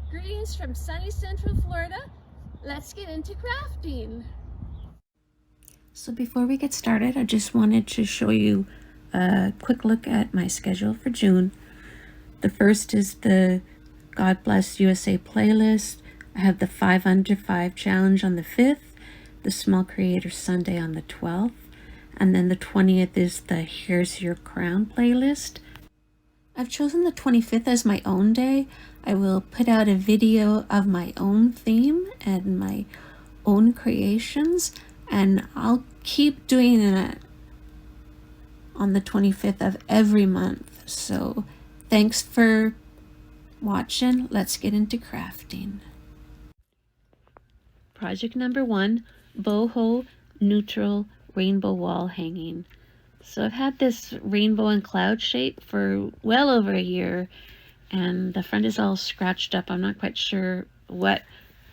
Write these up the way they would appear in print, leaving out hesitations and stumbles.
Greetings from sunny Central Florida. Let's get into crafting. So before we get started, I just wanted to show you a quick look at my schedule for June. The first is the God Bless USA playlist. I have the 5 Under 5 challenge on the 5th, the Small Creator Sunday on the 12th, and then the 20th is the Here's Your Crown playlist. I've chosen the 25th as my own day. I will put out a video of my own theme and my own creations, and I'll keep doing it on the 25th of every month. So thanks for watching. Let's get into crafting. Project number 1, Boho Neutral Rainbow Wall Hanging. So I've had this rainbow and cloud shape for well over a year, and the front is all scratched up. I'm not quite sure what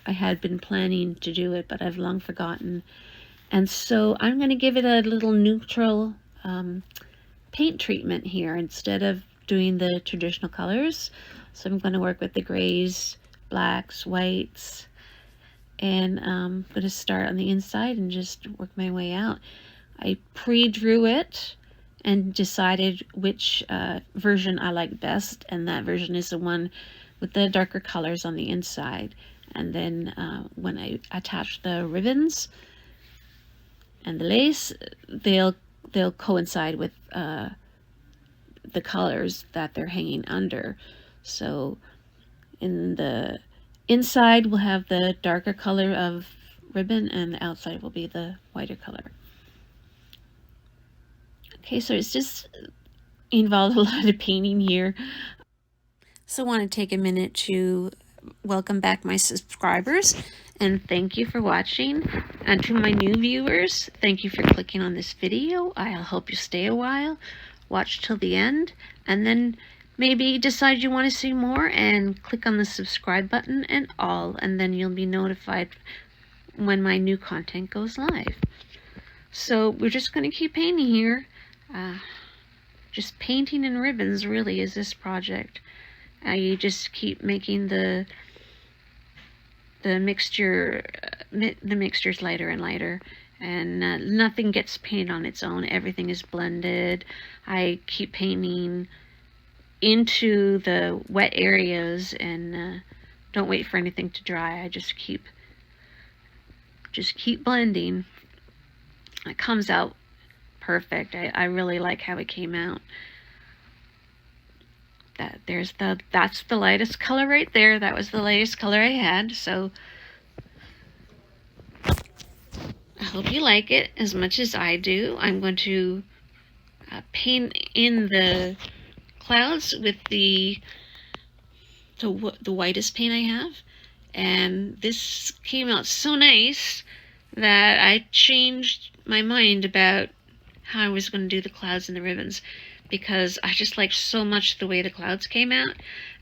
I had been planning to do it, but I've long forgotten. And so I'm going to give it a little neutral paint treatment here instead of doing the traditional colors. So I'm going to work with the grays, blacks, whites, and I'm going to start on the inside and just work my way out. I pre-drew it and decided which version I like best, and that version is the one with the darker colors on the inside. And then when I attach the ribbons and the lace, they'll coincide with the colors that they're hanging under. So in the inside we'll have the darker color of ribbon, and the outside will be the whiter color. Okay, so it's just involved a lot of painting here. So I want to take a minute to welcome back my subscribers and thank you for watching. And to my new viewers, thank you for clicking on this video. I'll help you stay a while. Watch till the end, and then maybe decide you want to see more and click on the subscribe button and all, and then you'll be notified when my new content goes live. So we're just going to keep painting here. Just painting and ribbons really is this project. You just keep making the mixtures lighter and lighter, and nothing gets painted on its own. Everything is blended. I keep painting into the wet areas and don't wait for anything to dry. I just keep blending. It comes out perfect. I really like how it came out. That's the lightest color right there. That was the lightest color I had. So I hope you like it as much as I do. I'm going to paint in the clouds with the whitest paint I have, and this came out so nice that I changed my mind about how I was going to do the clouds and the ribbons, because I just liked so much the way the clouds came out.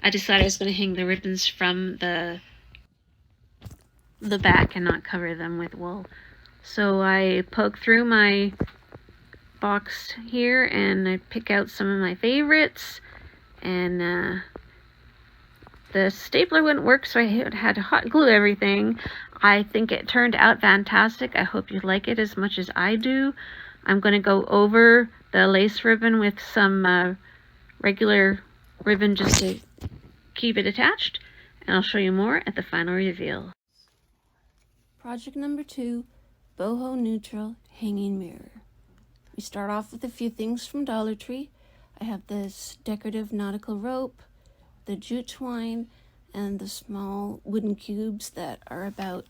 I decided I was going to hang the ribbons from the back and not cover them with wool. So I poke through my box here and I pick out some of my favorites, and the stapler wouldn't work, so I had to hot glue everything. I think it turned out fantastic. I hope you like it as much as I do. I'm going to go over the lace ribbon with some regular ribbon just to keep it attached, and I'll show you more at the final reveal. Project number 2, Boho Neutral Hanging Mirror. We start off with a few things from Dollar Tree. I have this decorative nautical rope, the jute twine, and the small wooden cubes that are about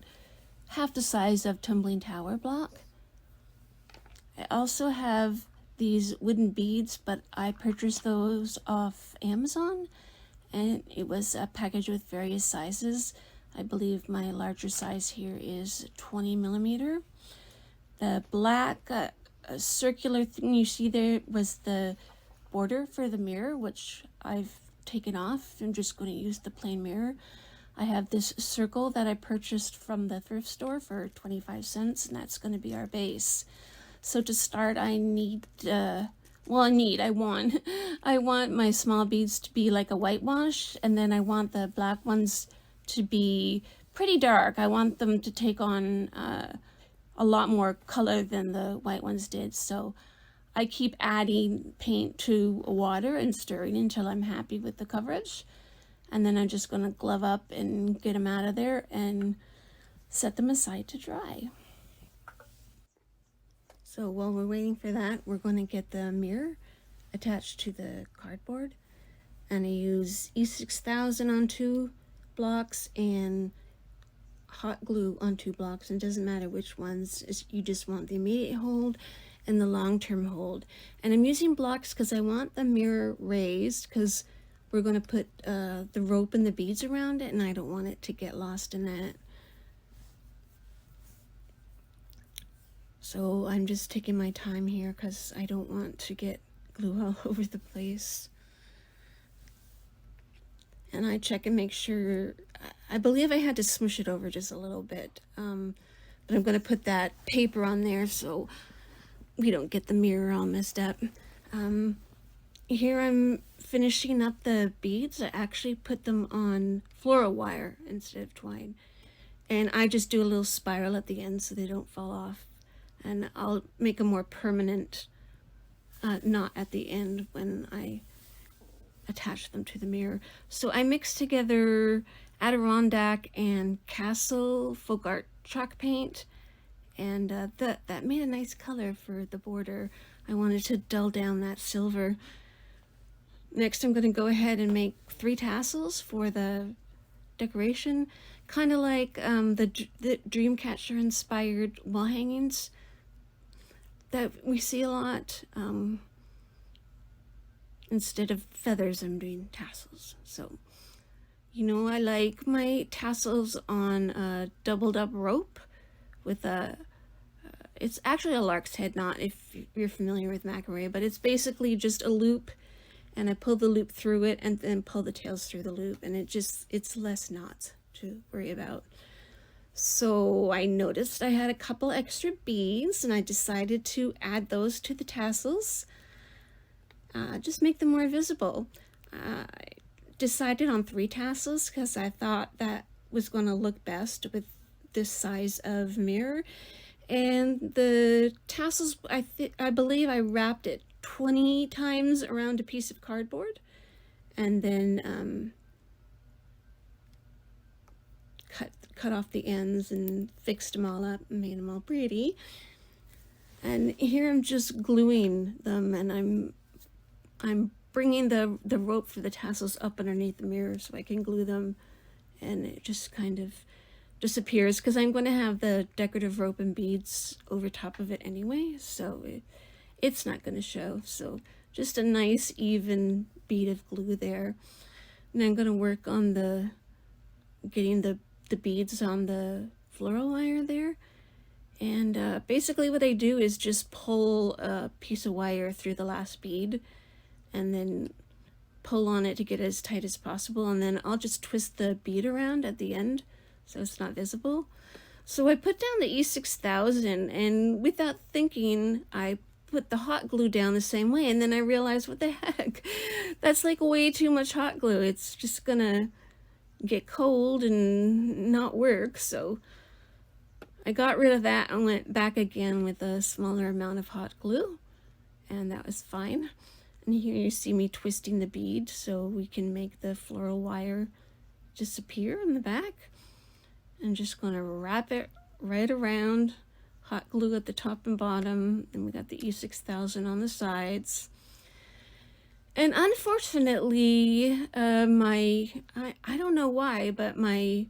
half the size of tumbling tower block. I also have these wooden beads, but I purchased those off Amazon, and it was a package with various sizes. I believe my larger size here is 20 millimeter. The black circular thing you see there was the border for the mirror, which I've taken off. I'm just going to use the plain mirror. I have this circle that I purchased from the thrift store for 25 cents, and that's going to be our base. So to start, I want my small beads to be like a whitewash, and then I want the black ones to be pretty dark. I want them to take on a lot more color than the white ones did. So I keep adding paint to water and stirring until I'm happy with the coverage. And then I'm just going to glove up and get them out of there and set them aside to dry. So while we're waiting for that, we're going to get the mirror attached to the cardboard. And I use E6000 on 2 blocks and hot glue on 2 blocks. And it doesn't matter which ones, you just want the immediate hold and the long-term hold. And I'm using blocks because I want the mirror raised, because we're going to put the rope and the beads around it, and I don't want it to get lost in that. So I'm just taking my time here because I don't want to get glue all over the place. And I check and make sure, I believe I had to smoosh it over just a little bit. But I'm going to put that paper on there so we don't get the mirror all messed up. Here I'm finishing up the beads. I actually put them on floral wire instead of twine. And I just do a little spiral at the end so they don't fall off. And I'll make a more permanent knot at the end when I attach them to the mirror. So I mixed together Adirondack and Castle Folk Art chalk paint, and that made a nice color for the border. I wanted to dull down that silver. Next I'm going to go ahead and make 3 tassels for the decoration, kind of like the Dreamcatcher inspired wall hangings that we see a lot. Instead of feathers, I'm doing tassels. So, you know, I like my tassels on a doubled up rope with a, it's actually a lark's head knot if you're familiar with macrame, but it's basically just a loop, and I pull the loop through it and then pull the tails through the loop, and it's less knots to worry about. So I noticed I had a couple extra beads, and I decided to add those to the tassels. Just make them more visible. I decided on 3 tassels because I thought that was going to look best with this size of mirror. And the tassels, I believe I wrapped it 20 times around a piece of cardboard, and then cut off the ends and fixed them all up and made them all pretty. And here I'm just gluing them, and I'm bringing the rope for the tassels up underneath the mirror so I can glue them, and it just kind of disappears because I'm going to have the decorative rope and beads over top of it anyway, so it's not going to show. So just a nice even bead of glue there. And I'm going to work on getting the beads on the floral wire there. And basically what I do is just pull a piece of wire through the last bead and then pull on it to get it as tight as possible, and then I'll just twist the bead around at the end so it's not visible. So I put down the E6000, and without thinking I put the hot glue down the same way, and then I realized, what the heck, that's like way too much hot glue. It's just gonna get cold and not work. So I got rid of that and went back again with a smaller amount of hot glue, and that was fine. And here you see me twisting the bead so we can make the floral wire disappear in the back. I'm just going to wrap it right around, hot glue at the top and bottom, and we got the E6000 on the sides. And unfortunately, I don't know why, but the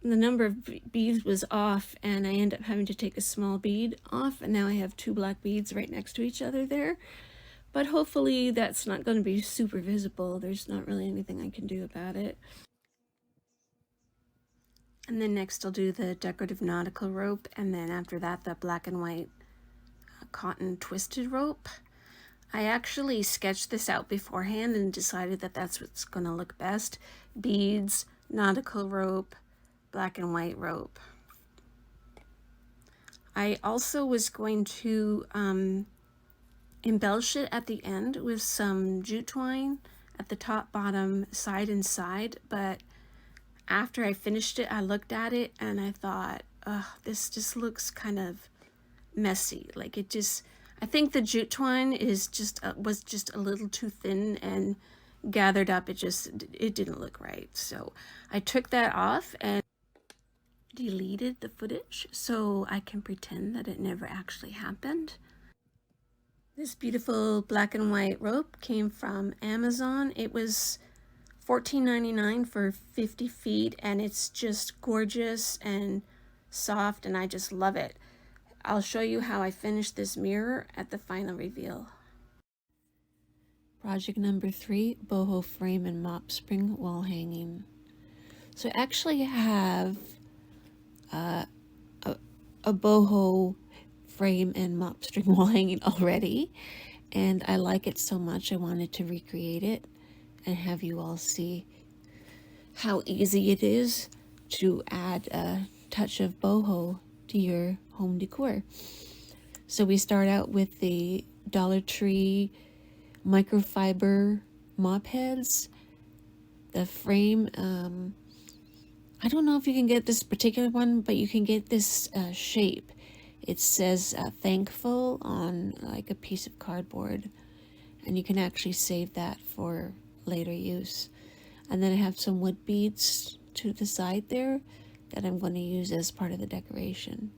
number of beads was off, and I ended up having to take a small bead off, and now I have 2 black beads right next to each other there. But hopefully that's not going to be super visible. There's not really anything I can do about it. And then next I'll do the decorative nautical rope, and then after that the black and white cotton twisted rope. I actually sketched this out beforehand and decided that that's what's going to look best. Beads, nautical rope, black and white rope. I also was going to embellish it at the end with some jute twine at the top, bottom, side, and side, but after I finished it, I looked at it and I thought, this just looks kind of messy. Like it just, I think the jute twine is just was just a little too thin and gathered up. It didn't look right. So I took that off and deleted the footage so I can pretend that it never actually happened. This beautiful black and white rope came from Amazon. It was $14.99 for 50 feet, and it's just gorgeous and soft, and I just love it. I'll show you how I finished this mirror at the final reveal. Project number 3, boho frame and Mopspring wall hanging. So I actually have a boho frame and Mopspring wall hanging already, and I like it so much I wanted to recreate it and have you all see how easy it is to add a touch of boho to your home decor. So we start out with the Dollar Tree microfiber mop heads. The frame, I don't know if you can get this particular one, but you can get this shape. It says thankful on like a piece of cardboard, and you can actually save that for later use. And then I have some wood beads to the side there that I'm going to use as part of the decoration.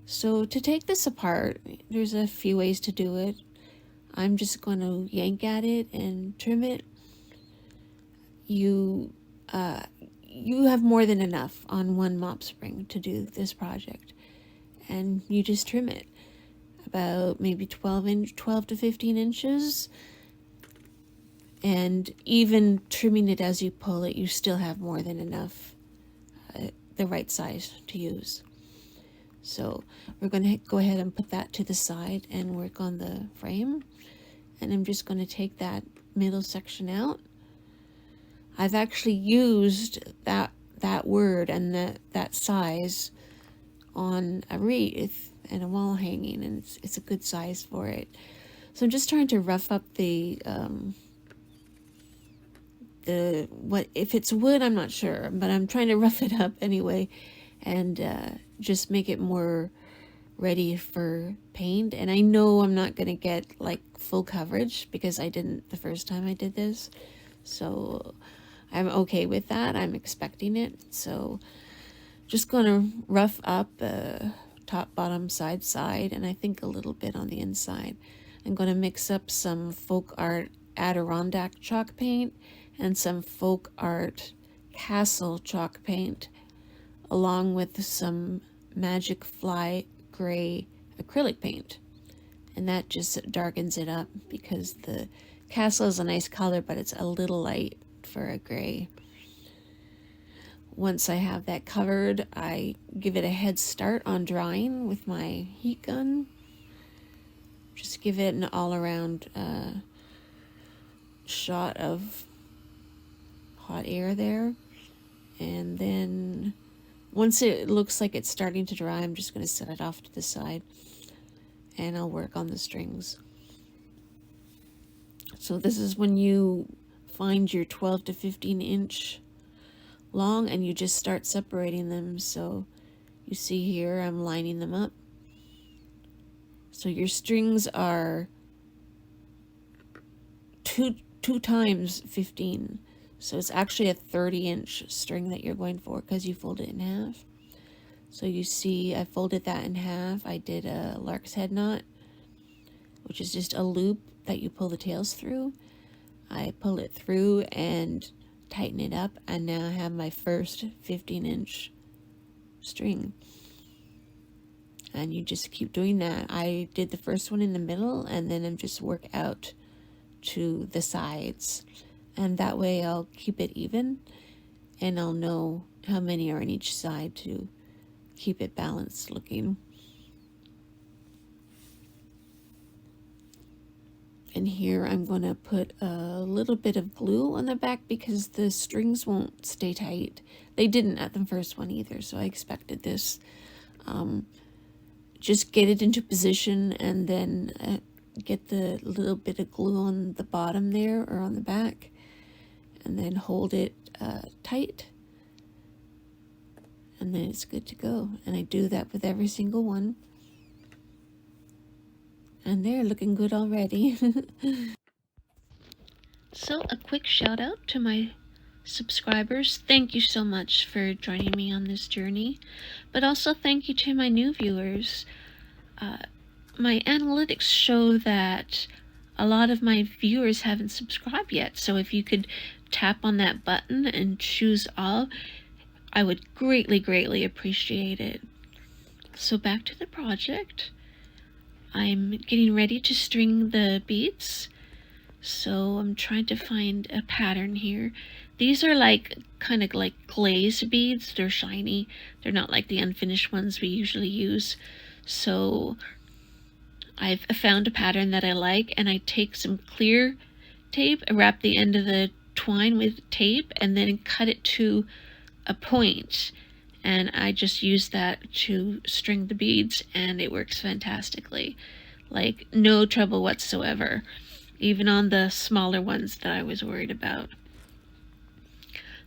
So to take this apart, there's a few ways to do it. I'm just going to yank at it and trim it. You have more than enough on one Mopspring to do this project, and you just trim it about maybe 12 to 15 inches. And even trimming it as you pull it, you still have more than enough, the right size to use. So we're going to go ahead and put that to the side and work on the frame. And I'm just going to take that middle section out. I've actually used that word and that size on a wreath and a wall hanging, and it's a good size for it. So I'm just trying to rough up what if it's wood, I'm not sure, but I'm trying to rough it up anyway and just make it more ready for paint. And I know I'm not going to get like full coverage because I didn't the first time I did this, so I'm okay with that. I'm expecting it. So just going to rough up top, bottom, side, and I think a little bit on the inside. I'm going to mix up some folk art Adirondack chalk paint and some folk art castle chalk paint, along with some Magic Fly gray acrylic paint. And that just darkens it up because the castle is a nice color, but it's a little light for a gray. Once I have that covered, I give it a head start on drying with my heat gun. Just give it an all-around shot of hot air there. And then once it looks like it's starting to dry, I'm just going to set it off to the side and I'll work on the strings. So this is when you find your 12 to 15 inch long and you just start separating them. So you see here I'm lining them up. So your strings are two times 15. So it's actually a 30-inch string that you're going for because you fold it in half. So you see I folded that in half. I did a lark's head knot, which is just a loop that you pull the tails through. I pull it through and tighten it up, and now I have my first 15-inch string. And you just keep doing that. I did the first one in the middle, and then I'm just work out to the sides. And that way I'll keep it even, and I'll know how many are on each side to keep it balanced looking. And here I'm going to put a little bit of glue on the back because the strings won't stay tight. They didn't at the first one either, so I expected this. Just get it into position and then get the little bit of glue on the bottom there or on the back, and then hold it tight and then it's good to go. And I do that with every single one. And they're looking good already. So a quick shout out to my subscribers. Thank you so much for joining me on this journey. But also thank you to my new viewers. My analytics show that a lot of my viewers haven't subscribed yet. So if you could tap on that button and choose all, I would greatly, greatly appreciate it. So back to the project. I'm getting ready to string the beads. So I'm trying to find a pattern here. These are like kind of like glaze beads. They're shiny. They're not like the unfinished ones we usually use. So I've found a pattern that I like, and I take some clear tape, wrap the end of the twine with tape, and then cut it to a point. And I just use that to string the beads, and it works fantastically. Like no trouble whatsoever. Even on the smaller ones that I was worried about.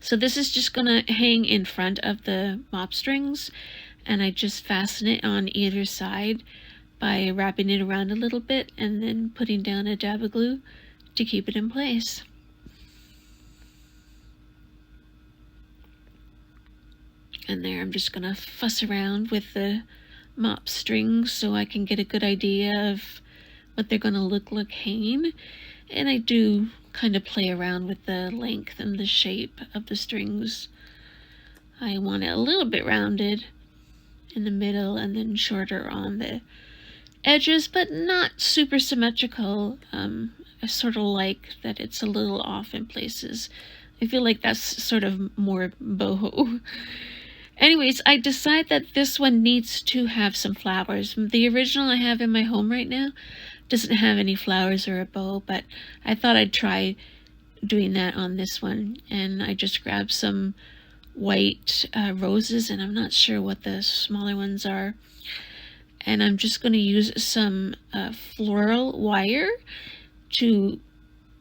So this is just gonna hang in front of the mop strings, and I just fasten it on either side by wrapping it around a little bit and then putting down a dab of glue to keep it in place. And there, I'm just gonna fuss around with the mop strings so I can get a good idea of what they're gonna look like hanging. And I do kind of play around with the length and the shape of the strings. I want it a little bit rounded in the middle and then shorter on the edges, but not super symmetrical. I sort of like that it's a little off in places. I feel like that's sort of more boho. Anyways, I decide that this one needs to have some flowers. The original I have in my home right now doesn't have any flowers or a bow, but I thought I'd try doing that on this one. And I just grabbed some white roses, and I'm not sure what the smaller ones are. And I'm just going to use some floral wire to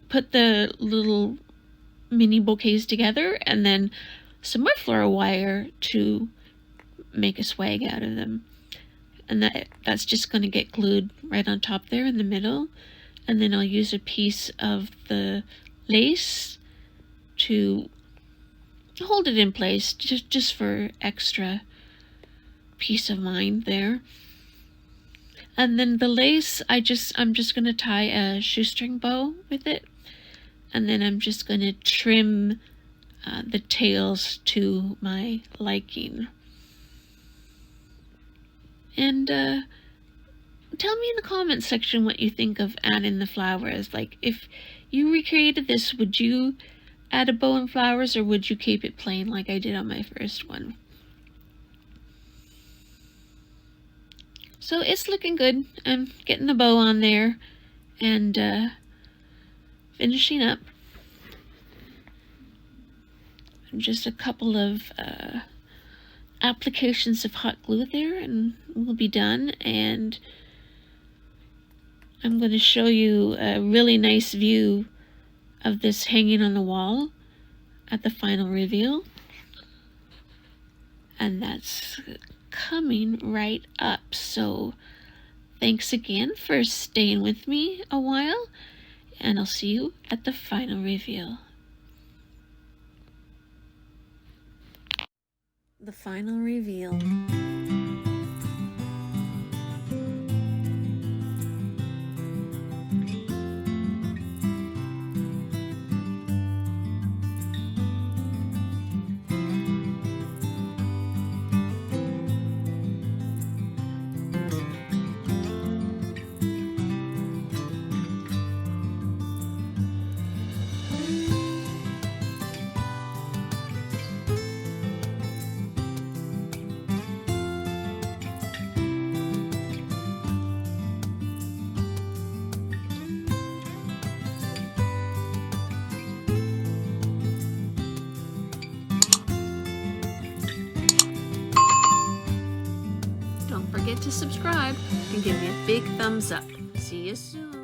put the little mini bouquets together, and then some more floral wire to make a swag out of them. And that's just going to get glued right on top there in the middle. And then I'll use a piece of the lace to hold it in place, just for extra peace of mind there. And then the lace, I'm just going to tie a shoestring bow with it. And then I'm just going to trim the tails to my liking. And tell me in the comments section what you think of adding the flowers. Like, if you recreated this, would you add a bow and flowers, or would you keep it plain like I did on my first one? So it's looking good. I'm getting the bow on there and finishing up. Just a couple of applications of hot glue there and we'll be done. And I'm going to show you a really nice view of this hanging on the wall at the final reveal. And that's coming right up. So thanks again for staying with me a while, and I'll see you at the final reveal. The final reveal. Don't forget to subscribe and give me a big thumbs up. See you soon.